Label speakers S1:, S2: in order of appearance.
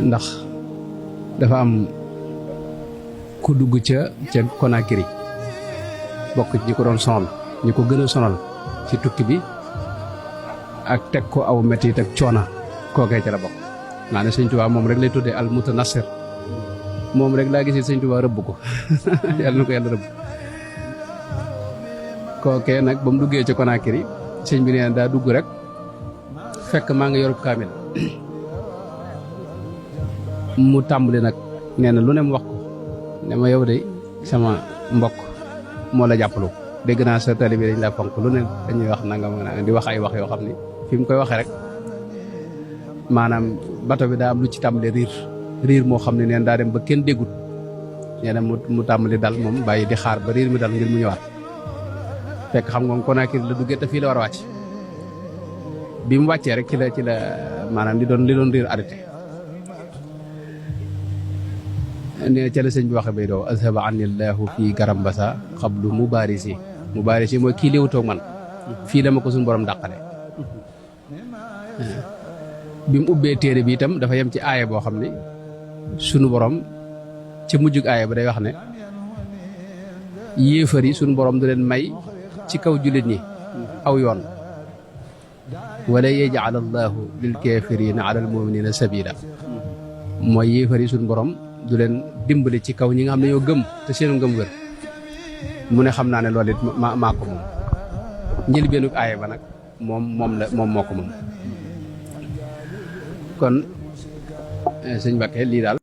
S1: ndax dafa am ku dugg ca Conakry bokk ci ñi ko doon sonal ñi ko gën a sonal ci tukki bi ak teg ko aw metit ak coona kookee ca la bokk. naa ne sëñ Tuubaa moom rek lay tuddee al mutanassir moom rek laa gisee sëñ Tuubaa rëbb ko yàlla na ko yàlla rëbb. kookee nag ba mu duggee ca Conakry sëñ bi nee na daa dugg rek fekk maa nga yorub kaamil mu tàmbali nag nee na lu ne mu wax ko ne ma yow de sama mbokk moo la jàppalu dégg naa sa tali bi dañ la fonk lu ne dañuy wax nangam di wax ay wax yoo xam ni fi mu koy waxee rek maanaam bato bi daa am lu ci tàmbali riir moo xam ne neen daa dem ba kenn déggut nee na mu tàmbali dal moom bàyyi di xaar ba riir mi dal ngir mu ñëwaat fekk xam nga Conakry la duggee te fii la war a wàcc bi mu wàccee rek ci la maanaam li doon riir arrêté nee na ca la sëñ bi waxe bay doo azhaba anillahu fii garambasa xablu mubarisi mooy kii léewutoog man fii dama ko suñu borom dàqale bi mu ubbee téere bi itam dafa yem ci aaya boo xam ne sunu borom ca mujjug aaya ba day wax ne yéefar yi sunu borom du leen may ci kaw jullit ñi aw yoon wala yaj'al allahu lil kafirina ala al muminina sabila mooy yéefar yi sunu borom du leen dimbali ci kaw ñi nga xam ne ñoo gëm te seenu ngëm wér mu ne xam naa ne loolu it maa ko moom njëlbeenu aaya ba nag moom moo ko moom kon sëñ Mbakke lii daal